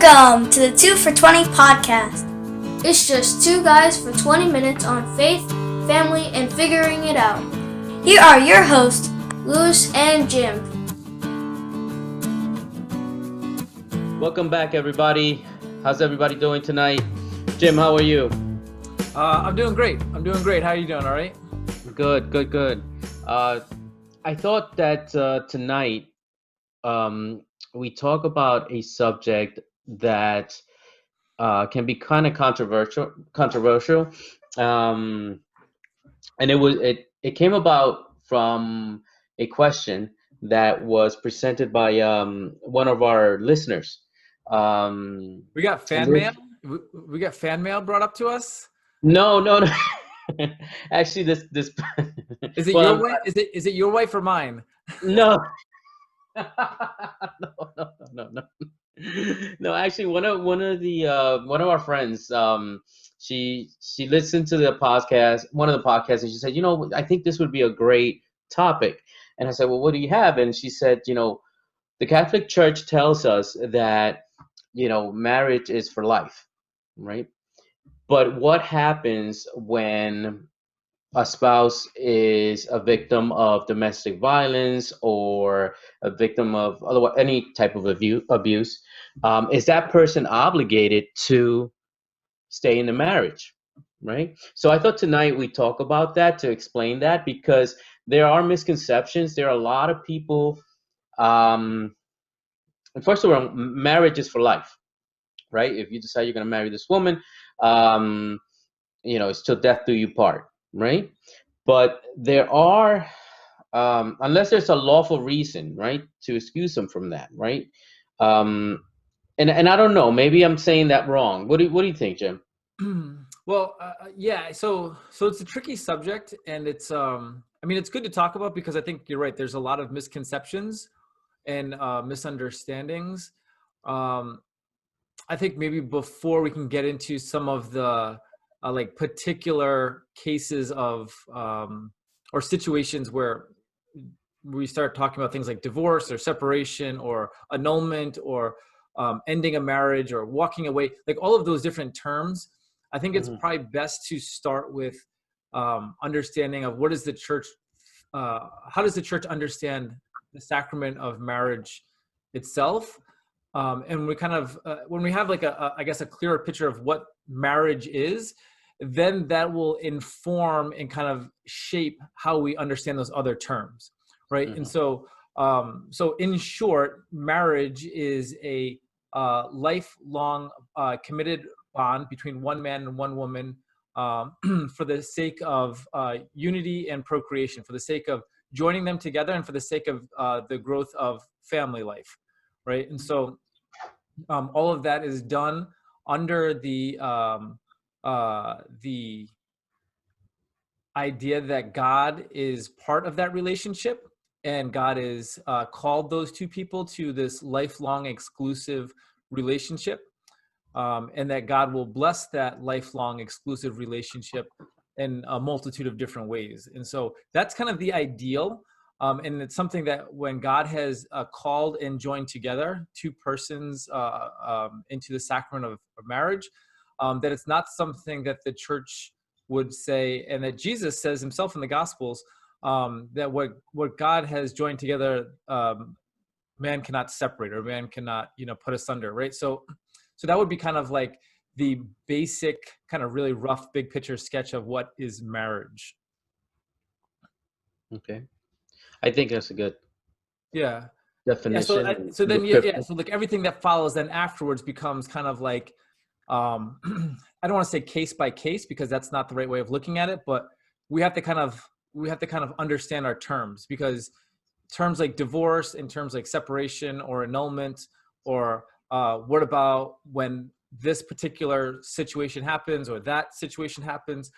Welcome to the 2 for 20 podcast. It's just two guys for 20 minutes on faith, family, and figuring it out. Here are your hosts, Lewis and Jim. Welcome back, everybody. How's everybody doing tonight? Jim, how are you? I'm doing great. How are you doing? All right? Good. I thought that tonight we talk about a subject that can be kind of controversial, and it came about from a question that was presented by one of our listeners. We got fan mail. We got fan mail brought up to us. No. Actually, this Is it your wife? Is it your wife or mine? No. No. No, actually, one of our friends, she listened to the podcast, one of the podcasts, and she said, I think this would be a great topic. And I said, well, what do you have? And she said, the Catholic Church tells us that, marriage is for life, right? But what happens when a spouse is a victim of domestic violence or a victim of any type of abuse? Is that person obligated to stay in the marriage, right? So I thought tonight we talk about that, to explain that, because there are misconceptions. There are a lot of people. And first of all, marriage is for life, right? If you decide you're going to marry this woman, it's till death do you part, right? But there are, unless there's a lawful reason, right, to excuse them from that, right? And I don't know, maybe I'm saying that wrong. What do you think, Jim? Well, yeah. So it's a tricky subject, and it's it's good to talk about because I think you're right. There's a lot of misconceptions and misunderstandings. I think maybe before we can get into some of the particular cases of or situations where we start talking about things like divorce or separation or annulment or ending a marriage or walking away, like all of those different terms, I think it's probably best to start with understanding of what is the church, how does the church understand the sacrament of marriage itself? And we kind of, when we have a clearer picture of what marriage is, then that will inform and kind of shape how we understand those other terms, right? And so in short, marriage is a lifelong committed bond between one man and one woman for the sake of unity and procreation, for the sake of joining them together, and for the sake of the growth of family life, right? And so all of that is done under the idea that God is part of that relationship, and God is called those two people to this lifelong exclusive relationship, and that God will bless that lifelong exclusive relationship in a multitude of different ways. And so that's kind of the ideal. And it's something that when God has called and joined together two persons into the sacrament of marriage, that it's not something that the church would say, and that Jesus says himself in the Gospels, that what God has joined together, man cannot separate, or man cannot, put asunder, right? So that would be kind of like the basic, kind of really rough, big picture sketch of what is marriage. Okay. I think that's a good definition. Yeah, so like everything that follows then afterwards becomes kind of like, I don't want to say case by case, because that's not the right way of looking at it, but we have to kind of understand our terms, because terms like divorce and terms like separation or annulment, or what about when this particular situation happens or that situation happens,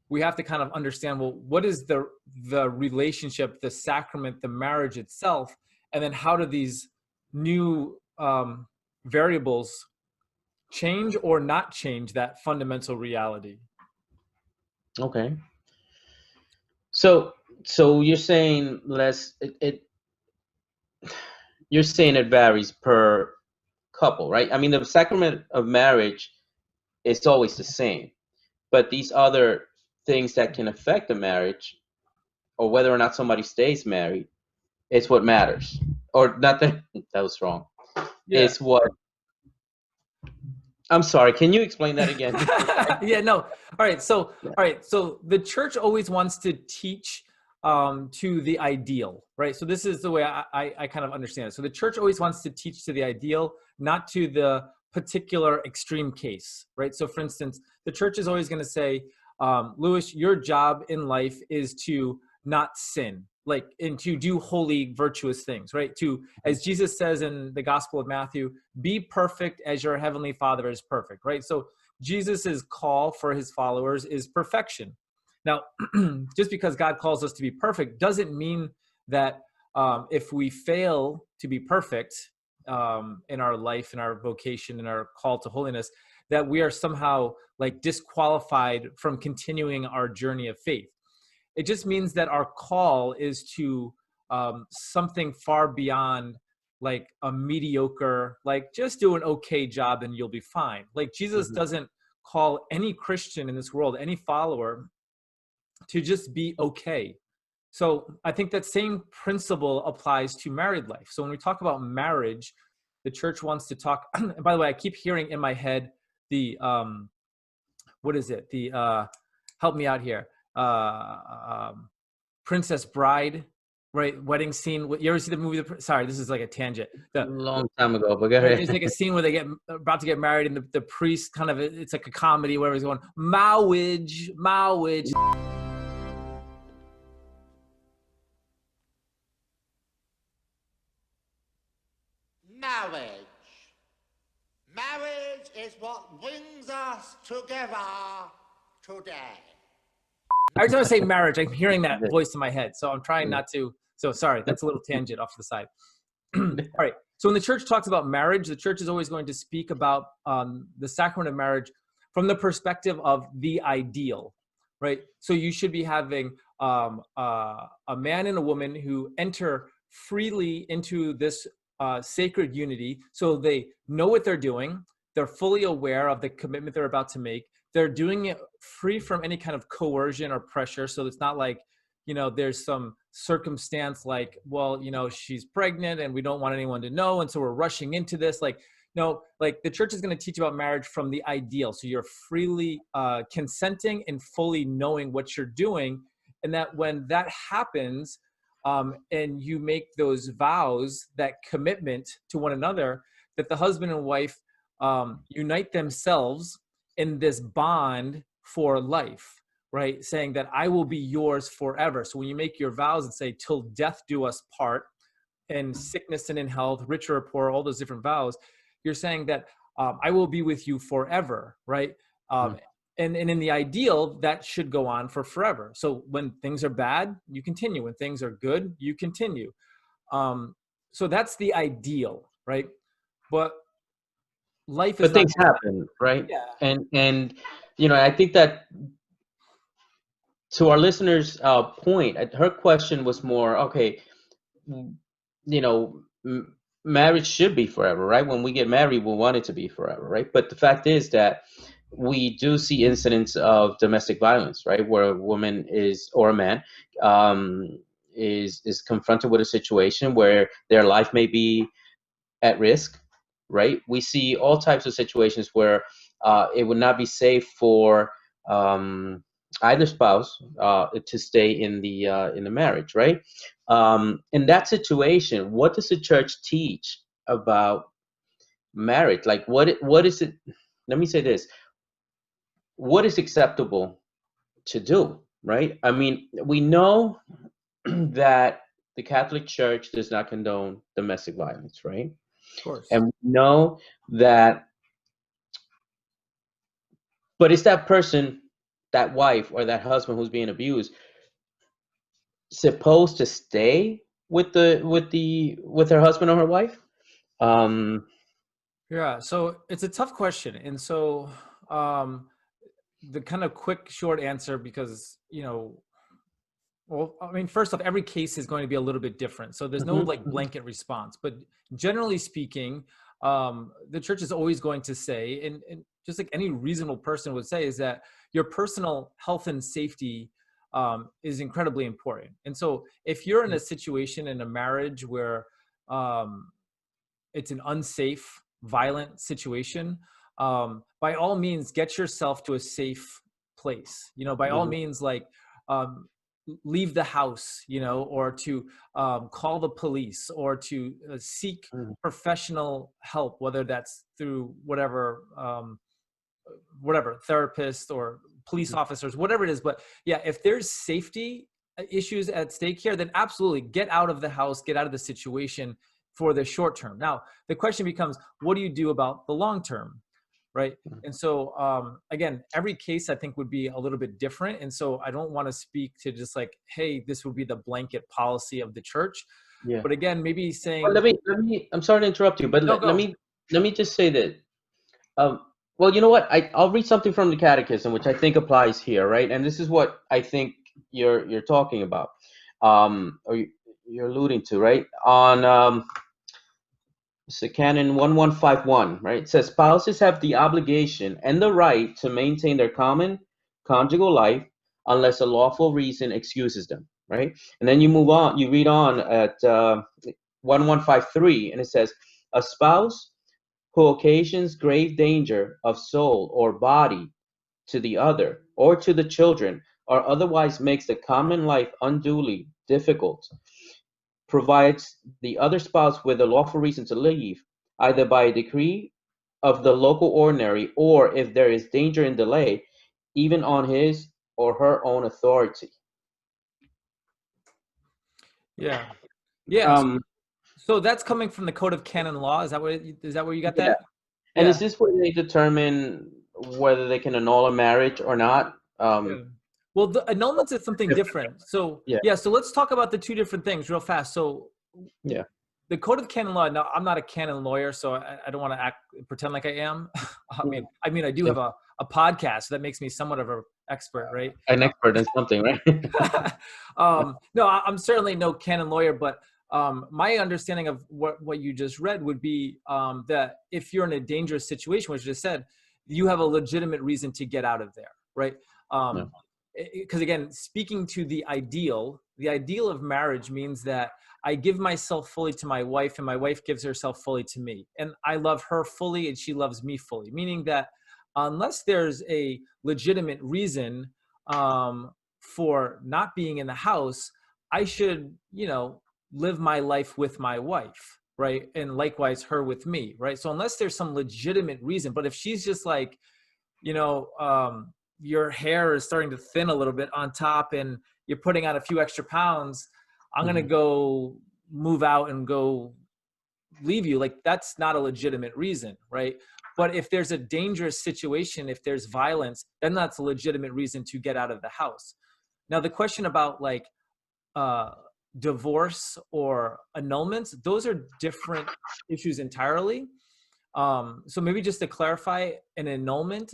we have to kind of understand, well, what is the relationship, the sacrament, the marriage itself, and then how do these new variables change or not change that fundamental reality? Okay. So you're saying you're saying it varies per couple, right? I mean, the sacrament of marriage is always the same, but these other things that can affect the marriage, or whether or not somebody stays married, is what matters. Or not that that was wrong. Yeah. It's what. I'm sorry. Can you explain that again? Yeah, no. All right. So the church always wants to teach to the ideal, right? So this is the way I kind of understand it. So the church always wants to teach to the ideal, not to the particular extreme case, right? So for instance, the church is always going to say, Louis, your job in life is to not sin, like, and to do holy, virtuous things, right? To, as Jesus says in the Gospel of Matthew, be perfect as your heavenly Father is perfect, right? So Jesus's call for his followers is perfection. Now, just because God calls us to be perfect doesn't mean that if we fail to be perfect in our life, in our vocation, in our call to holiness, that we are somehow like disqualified from continuing our journey of faith. It just means that our call is to something far beyond like a mediocre, like just do an okay job and you'll be fine. Like Jesus doesn't call any Christian in this world, any follower, to just be okay. So I think that same principle applies to married life. So when we talk about marriage, the church wants to talk, and by the way, I keep hearing in my head the, what is it? The, help me out here. Princess Bride, right? Wedding scene. You ever see the movie? Sorry, this is like a tangent. A long time ago, but go Right, ahead. there's like a scene where they get about to get married, and the priest kind of, it's like a comedy where he's going, marriage. Marriage. Marriage is what brings us together today. Every time I say marriage, I'm hearing that voice in my head. So I'm trying not to. So sorry, that's a little tangent off to the side. All right. So when the church talks about marriage, the church is always going to speak about the sacrament of marriage from the perspective of the ideal, right? So you should be having a man and a woman who enter freely into this sacred unity. So they know what they're doing. They're fully aware of the commitment they're about to make. They're doing it free from any kind of coercion or pressure. So it's not like, you know, there's some circumstance like, well, you know, she's pregnant and we don't want anyone to know, and so we're rushing into this. Like, no, like the church is going to teach about marriage from the ideal. So you're freely consenting and fully knowing what you're doing. And that when that happens, and you make those vows, that commitment to one another, that the husband and wife unite themselves in this bond for life, right? Saying that I will be yours forever. So when you make your vows and say, till death do us part, in sickness and in health, rich or poor, all those different vows, you're saying that I will be with you forever, right? And in the ideal, that should go on for forever. So when things are bad, you continue. When things are good, you continue. So that's the ideal, right? But life is But not. things happen, right? Yeah. And you know, I think that to our listeners' point, her question was more, okay, you know, marriage should be forever, right? When we get married, we want it to be forever, right? But the fact is that we do see incidents of domestic violence, right, where a woman is, or a man, is confronted with a situation where their life may be at risk, right? We see all types of situations where it would not be safe for either spouse to stay in the marriage, right? In that situation, what does the church teach about marriage? Like, what is it? Let me say this: what is acceptable to do, right? I mean, we know that the Catholic Church does not condone domestic violence, right? Of course. And we know that, but is that person, that wife or that husband who's being abused, supposed to stay with her husband or her wife? Yeah, so it's a tough question. And so the kind of quick, short answer, because, you know, Well, I mean, first off, every case is going to be a little bit different. So there's no like blanket response, but generally speaking, the church is always going to say, and just like any reasonable person would say, is that your personal health and safety is incredibly important. And so if you're in a situation in a marriage where it's an unsafe, violent situation, by all means, get yourself to a safe place. You know, by all means, like leave the house, you know, or to call the police, or to seek professional help, whether that's through whatever therapist or police officers, whatever it is. But yeah, if there's safety issues at stake here, then absolutely get out of the house, get out of the situation for the short term. Now, the question becomes, what do you do about the long term? Right. And so, again, every case I think would be a little bit different. And so I don't want to speak to just like, hey, this would be the blanket policy of the church. Yeah. But again, maybe saying, Well, let me, I'm sorry to interrupt you, but No, let me just say that, well, you know what? I'll read something from the Catechism, which I think applies here, right? And this is what I think you're talking about, or you're alluding to, right? On so Canon 1151, right? It says spouses have the obligation and the right to maintain their common conjugal life unless a lawful reason excuses them, right? And then you move on, you read on at 1153, and it says a spouse who occasions grave danger of soul or body to the other or to the children, or otherwise makes the common life unduly difficult, provides the other spouse with a lawful reason to leave, either by a decree of the local ordinary, or if there is danger and delay, even on his or her own authority. yeah. So that's coming from the Code of Canon Law. Is that where you got that? And is this where they determine whether they can annul a marriage or not? Well, the annulments is something different. So so let's talk about the two different things real fast. So the Code of Canon Law. Now, I'm not a canon lawyer, so I don't want to pretend like I am. I mean, I do have a podcast, so that makes me somewhat of an expert, right? An expert in something, right? No, I'm certainly no canon lawyer, but my understanding of what you just read would be that if you're in a dangerous situation, which you just said, you have a legitimate reason to get out of there, right? Because again, speaking to the ideal of marriage means that I give myself fully to my wife, and my wife gives herself fully to me, and I love her fully and she loves me fully, meaning that unless there's a legitimate reason for not being in the house, I should, live my life with my wife, right? And likewise her with me, right? So unless there's some legitimate reason, but if she's just like, your hair is starting to thin a little bit on top and you're putting on a few extra pounds, I'm going to go move out and go leave you. Like, that's not a legitimate reason, right? But if there's a dangerous situation, if there's violence, then that's a legitimate reason to get out of the house. Now, the question about like divorce or annulments, those are different issues entirely. So maybe just to clarify, an annulment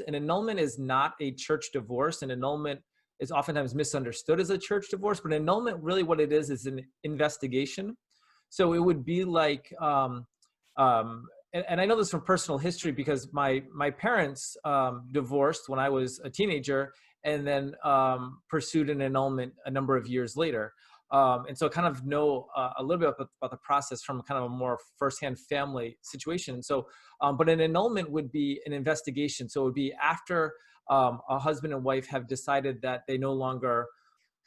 is not a church divorce. An annulment is oftentimes misunderstood as a church divorce, but an annulment, really what it is an investigation. So it would be like, and I know this from personal history because my parents divorced when I was a teenager, and then pursued an annulment a number of years later. And so I kind of know a little bit about the process from kind of a more firsthand family situation. So, but an annulment would be an investigation. So it would be after a husband and wife have decided that they no longer,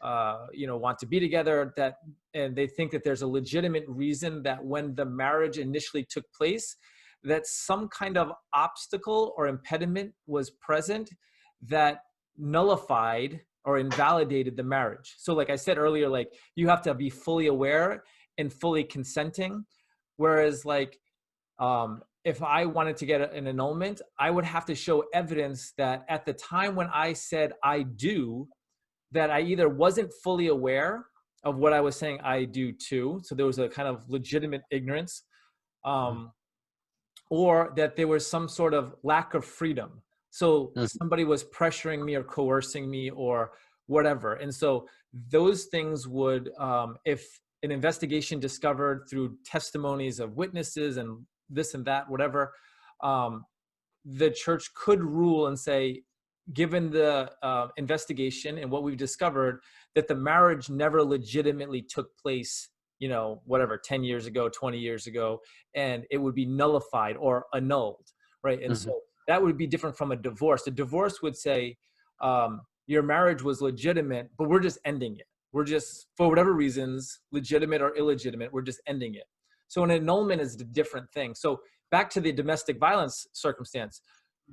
want to be together, and they think that there's a legitimate reason that when the marriage initially took place, that some kind of obstacle or impediment was present that nullified or invalidated the marriage. So like I said earlier, like you have to be fully aware and fully consenting. Whereas like, if I wanted to get an annulment, I would have to show evidence that at the time when I said I do, that I either wasn't fully aware of what I was saying I do to, so there was a kind of legitimate ignorance, or that there was some sort of lack of freedom. So somebody was pressuring me or coercing me or whatever. And so those things would, if an investigation discovered through testimonies of witnesses and this and that, whatever, the church could rule and say, given the investigation and what we've discovered, that the marriage never legitimately took place, whatever, 10 years ago, 20 years ago, and it would be nullified or annulled, right? And so that would be different from a divorce. A divorce would say, your marriage was legitimate, but we're just ending it. We're just, for whatever reasons, legitimate or illegitimate, we're just ending it. So an annulment is a different thing. So back to the domestic violence circumstance,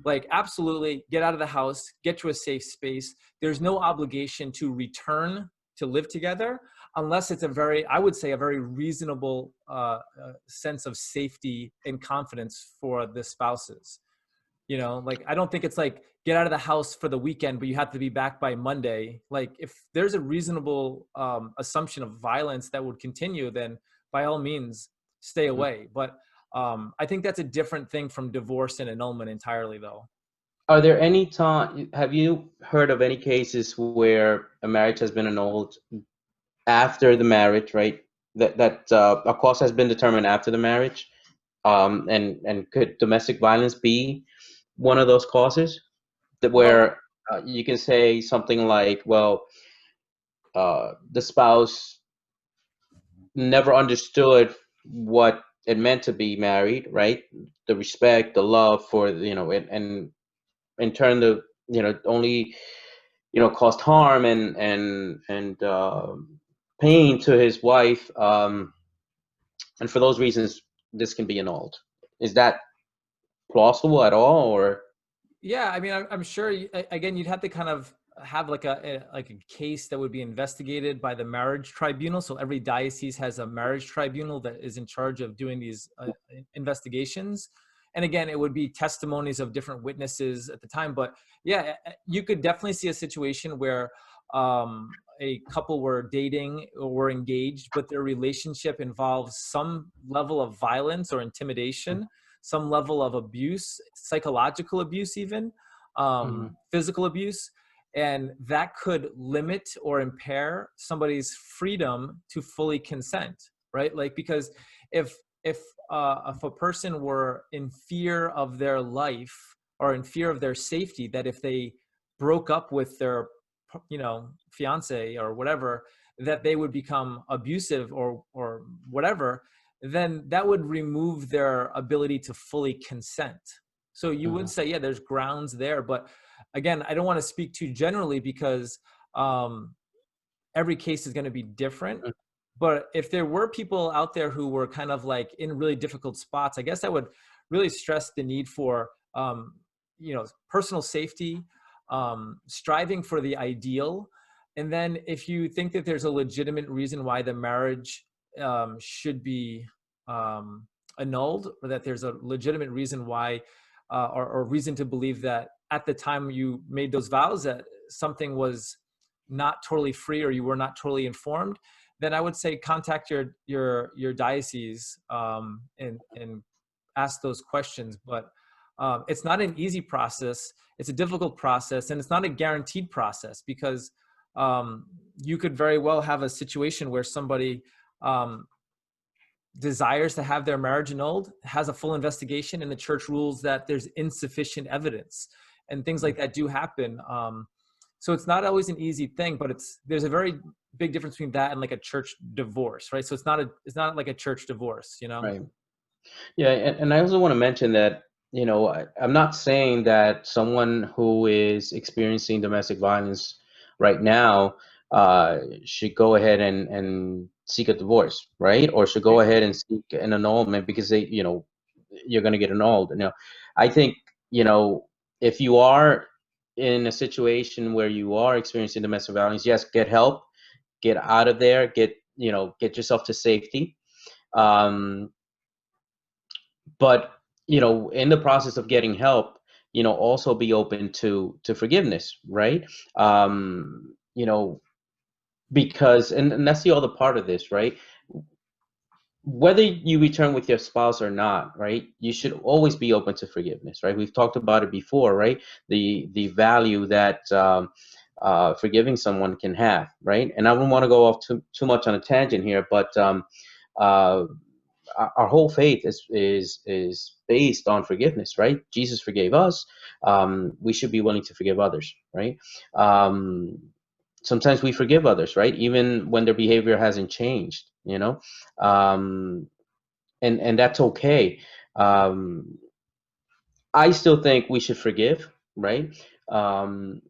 like absolutely get out of the house, get to a safe space. There's no obligation to return to live together unless it's I would say a very reasonable sense of safety and confidence for the spouses. Like, I don't think it's like get out of the house for the weekend, but you have to be back by Monday. Like, if there's a reasonable assumption of violence that would continue, then by all means stay away. But I think that's a different thing from divorce and annulment entirely, though. Are there have you heard of any cases where a marriage has been annulled after the marriage, right? That a cause has been determined after the marriage, and could domestic violence be one of those causes where you can say something like, well, the spouse never understood what it meant to be married, right? The respect, the love for, and in turn, only, caused harm and pain to his wife. And for those reasons, this can be annulled. Is that plausible at all, or? Yeah, I mean, I'm sure. Again, you'd have to kind of have like a case that would be investigated by the marriage tribunal. So every diocese has a marriage tribunal that is in charge of doing these investigations. And again, it would be testimonies of different witnesses at the time. But yeah, you could definitely see a situation where a couple were dating or were engaged, but their relationship involves some level of violence or intimidation, some level of abuse, psychological abuse, even physical abuse. And that could limit or impair somebody's freedom to fully consent, right? Like, because if a person were in fear of their life or in fear of their safety, that if they broke up with their, fiance or whatever, that they would become abusive or whatever, then that would remove their ability to fully consent. So you would say, yeah, there's grounds there. But again, I don't want to speak too generally because every case is going to be different. But if there were people out there who were kind of like in really difficult spots, I guess I would really stress the need for, personal safety, striving for the ideal. And then if you think that there's a legitimate reason why the marriage should be annulled, or that there's a legitimate reason why, or reason to believe that at the time you made those vows that something was not totally free or you were not totally informed, then I would say contact your diocese and ask those questions. But it's not an easy process. It's a difficult process, and it's not a guaranteed process because you could very well have a situation where somebody desires to have their marriage annulled, has a full investigation, and the church rules that there's insufficient evidence, and things like that do happen. So it's not always an easy thing, but there's a very big difference between that and like a church divorce, right? So it's not like a church divorce, Right. Yeah, and I also want to mention that, I'm not saying that someone who is experiencing domestic violence right now should go ahead and seek a divorce, right? Or should go ahead and seek an annulment because you're going to get annulled. I think, if you are in a situation where you are experiencing domestic violence, yes, get help, get out of there, get yourself to safety. But in the process of getting help, also be open to forgiveness, right? Because and that's the other part of this, right? Whether you return with your spouse or not, right, you should always be open to forgiveness, right? We've talked about it before, right? The value that forgiving someone can have, right? And I don't want to go off too much on a tangent here, but our whole faith is based on forgiveness, right? Jesus forgave us. We should be willing to forgive others, right? Sometimes we forgive others, right? Even when their behavior hasn't changed, and that's okay. I still think we should forgive, right? Um,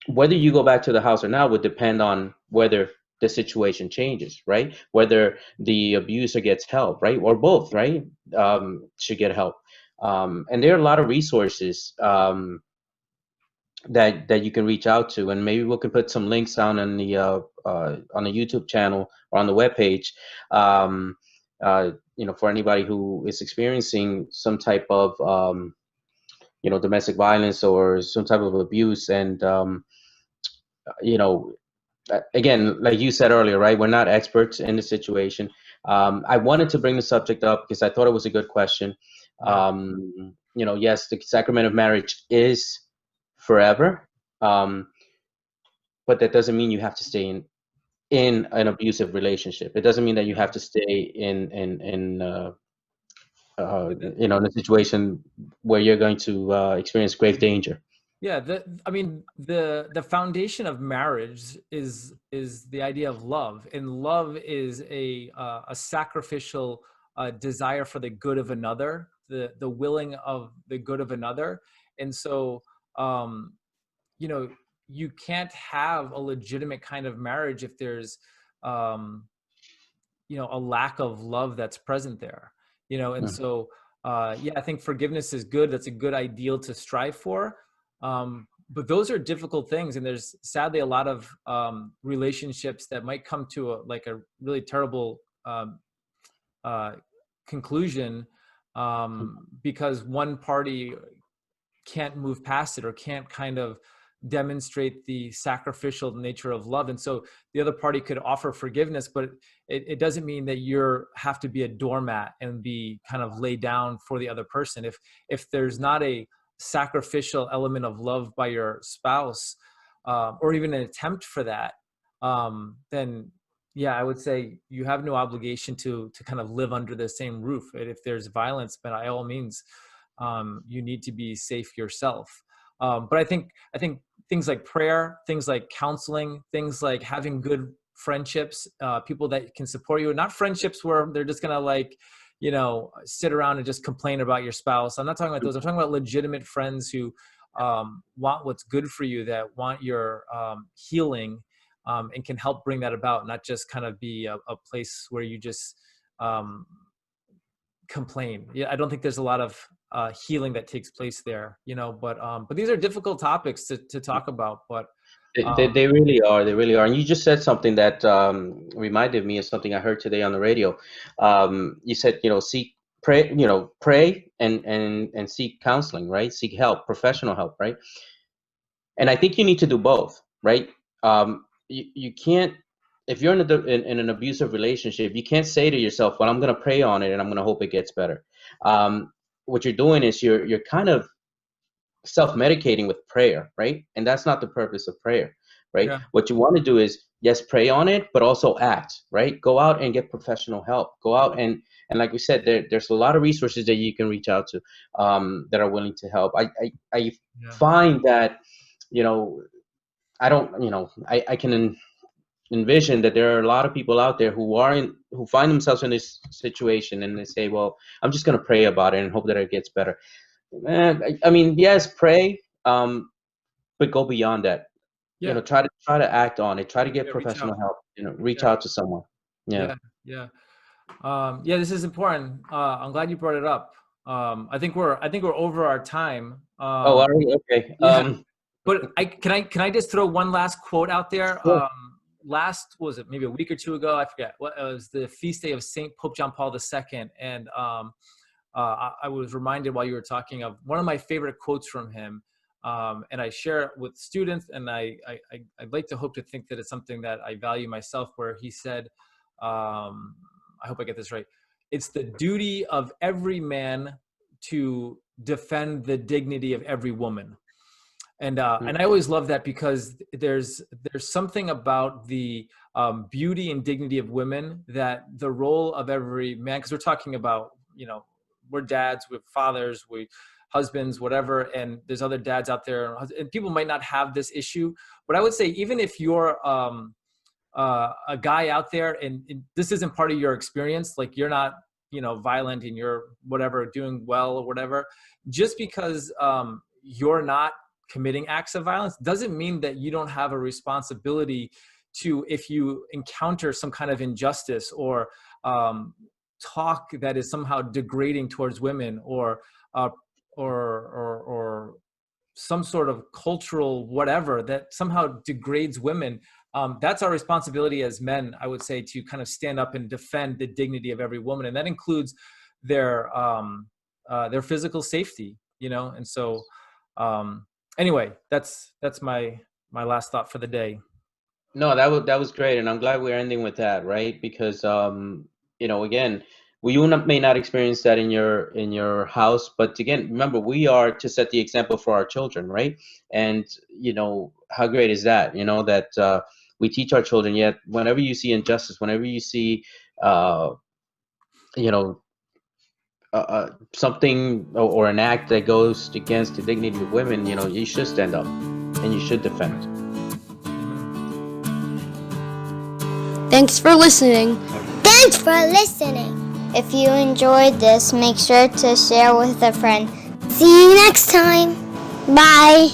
Whether you go back to the house or not would depend on whether the situation changes, right? Whether the abuser gets help, right? Or both, right? Should get help. And there are a lot of resources that you can reach out to, and maybe we can put some links down on the YouTube channel or on the webpage. For anybody who is experiencing some type of domestic violence or some type of abuse, and you know again, like you said earlier, right? We're not experts in the situation. I wanted to bring the subject up because I thought it was a good question. Yeah. Yes, the sacrament of marriage is forever, but that doesn't mean you have to stay in an abusive relationship. It doesn't mean that you have to stay in a situation where you're going to experience grave danger. Yeah, the foundation of marriage is the idea of love, and love is a sacrificial desire for the good of another, the willing of the good of another. And so you know, you can't have a legitimate kind of marriage if there's a lack of love that's present there. And so yeah, I think forgiveness is good. That's a good ideal to strive for. But those are difficult things, and there's sadly a lot of relationships that might come to a really terrible conclusion because one party can't move past it or can't kind of demonstrate the sacrificial nature of love. And so the other party could offer forgiveness, but it doesn't mean that you have to be a doormat and be kind of laid down for the other person. If there's not a sacrificial element of love by your spouse, or even an attempt for that, then yeah, I would say you have no obligation to kind of live under the same roof. And if there's violence, but by all means, you need to be safe yourself. But I think things like prayer, things like counseling, things like having good friendships, people that can support you, not friendships where they're just gonna sit around and just complain about your spouse. I'm not talking about those. I'm talking about legitimate friends who want what's good for you, that want your healing, and can help bring that about, not just kind of be a place where you just complain. Yeah, I don't think there's a lot of healing that takes place there, but these are difficult topics to talk about. But They really are. They really are. And you just said something that reminded me of something I heard today on the radio. You said, pray and seek counseling, right? Seek help, professional help, right? And I think you need to do both, right? You can't, if you're in an abusive relationship, you can't say to yourself, well, I'm going to pray on it and I'm going to hope it gets better. What you're doing is you're kind of self-medicating with prayer, right? And that's not the purpose of prayer, right? Yeah. What you want to do is, yes, pray on it, but also act, right? Go out and get professional help. Go out and like we said, there's a lot of resources that you can reach out to that are willing to help. I find that, I don't, I can envision that there are a lot of people out there who find themselves in this situation, and they say, well, I'm just going to pray about it and hope that it gets better. I mean, yes, pray, but go beyond that. Yeah. Try to act on it. Try to get Yeah, professional help. Reach Yeah. out to someone. Yeah. Yeah. Yeah, this is important. I'm glad you brought it up. I think we're over our time. Oh, are we? Okay. Yeah. But can I just throw one last quote out there? Sure. Last, was it maybe a week or two ago? I forget. What, it was the feast day of Saint Pope John Paul II, and I was reminded while you were talking of one of my favorite quotes from him, and I share it with students, and I'd like to hope to think that it's something that I value myself. Where he said, I hope I get this right, it's the duty of every man to defend the dignity of every woman. And I always love that, because there's something about the beauty and dignity of women, that the role of every man, because we're talking about, we're dads, we're fathers, we husbands, whatever, and there's other dads out there, and people might not have this issue. But I would say, even if you're a guy out there and this isn't part of your experience, like you're not, violent and you're whatever, doing well or whatever, just because you're not committing acts of violence doesn't mean that you don't have a responsibility to, if you encounter some kind of injustice or talk that is somehow degrading towards women, or some sort of cultural whatever that somehow degrades women, that's our responsibility as men, I would say, to kind of stand up and defend the dignity of every woman, and that includes their physical safety, and so anyway, that's my last thought for the day. No, that was great, and I'm glad we're ending with that, right? Because again, may not experience that in your house, but again, remember, we are to set the example for our children, right? And how great is that? That we teach our children. Yet, whenever you see injustice, whenever you see something or an act that goes against the dignity of women, you should stand up and you should defend. Thanks for listening. Thanks for listening. If you enjoyed this, make sure to share with a friend. See you next time. Bye.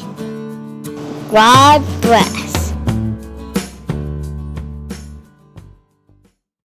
God bless.